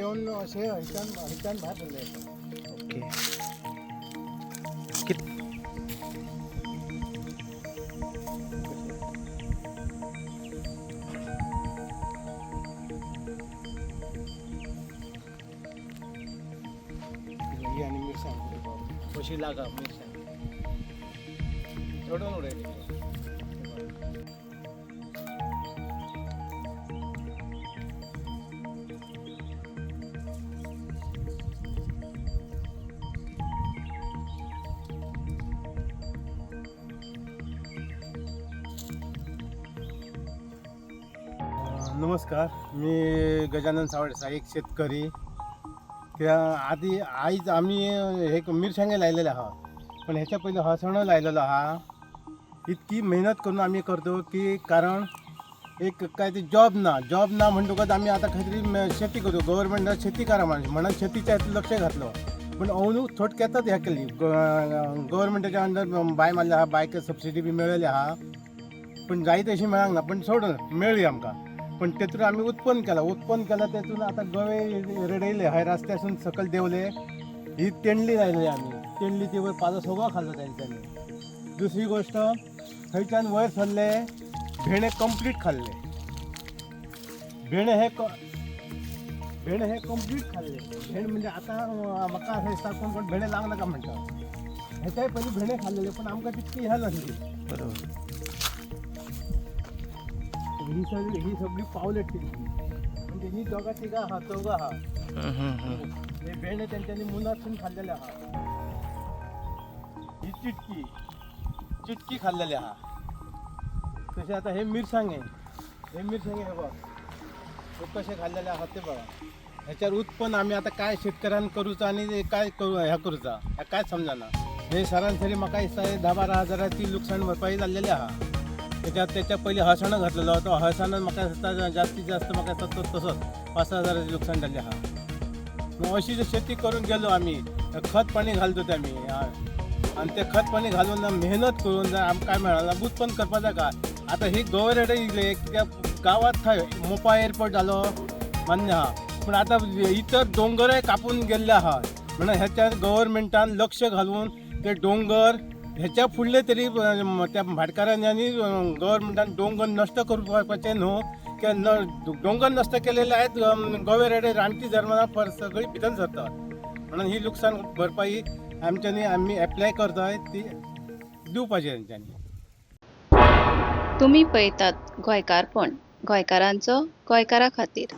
येऊन असे हयच्यान भायर सरले ओके ही आणि मिरसांग कशी लागा मिरसांग चढून उडायली नमस्कार, मी गजानन सावळे, एक शेतकरी. त्या आधी आईच आम्ही हे मिरसांगे लायलेले आहात, पण ह्याच्या पहिले हसणं लायलेलं हा. इतकी मेहनत करून आम्ही करतो की कारण एक काय ते जॉब ना म्हणतो का आम्ही आता काहीतरी शेती करतो. गव्हर्नमेंटनं शेती करा म्हणून शेतीच्या ह्यात लक्ष घातलं, पण अवनू थोडक्यातच ह्या केली. गव्हर्नमेंटच्या अंडर बाय मारल्या हा, बायक सबसिडी बी मिळाली हा, पण जाई तशी मिळाक ना, पण सोडून मिळली आमका. पण तेतून आम्ही उत्पन्न केलं तेतून आता गवे रडयले हाय, रस्त्यासून सकल देवले. ही तेंडली राहिली आम्ही, तेंडली ती वर पालो सगळं खाल्लं त्यांच्यानी. दुसरी गोष्ट थंयच्यान वयर सरले, भेणे कंप्लीट खाल्ले. भेणे हे कंप्लीट खाल्ले. भेण म्हणजे आता म्हाका असं दिसता कोण भेणे लागना का म्हणतात. ह्याच्याही पहिले भेणे खाल्लेले, पण आमका तितकी ह्या नसली. बरोबर. ही सगळी पावले टिकली, म्हणजे ही चौघा हा. हे भेणे त्यांच्यानी मुनातून खाल्लेले आहात. ही चिटकी खाल्लेले आहात. तसे आता हे मिरसांगे हे बघ, हे कसे खाल्लेले आहात ते बघा. ह्याच्यावर उत्पन्न आम्ही आता काय शेतकऱ्यांना करूचं आणि काय करू ह्या करूचा ह्या काय समजाना. हे सरासरी म्हाका 10-12 हजाराची नुकसान भरपाई झालेली आहा. त्याच्या पहिले हसणं घातलेलं होतं. हसणं म्हाका जास्तीत जास्त म्हाका तसंच 5 हजाराची नुकसान झाले हा. मग अशी जर शेती करून गेलो आम्ही, खत पाणी घालतो आम्ही, आणि ते खत पाणी घालून मेहनत करून जर आमकां काय मिळालं उत्पन्न करपाचा का. आता ही गव्हर्नमेंट येयले त्या गावात काय मोपा एअरपोर्ट झालो मान्य हा, पण आता इतर डोंगरही कापून गेल्ले आहात. म्हणून ह्याच्या गव्हर्नमेंटान लक्ष घालून ते डोंगर ह्याच्या फुडले तरी त्या भाटकारांनी गव्हर्नमेंटान डोंगर नष्ट करपाचे न्हू, की डोंगर नष्ट केलेले आहेत. गवेरेडे रानटी धर्माला सगळी भितर सरतात. म्हणून ही नुकसान भरपाई आमच्यानी आम्ही अप्लाय करतोय ती दिवपाची त्यांच्यानी. तुम्ही पळयतात गोंयकारपण, गोंयकारांचो गोंयकारा खातीर.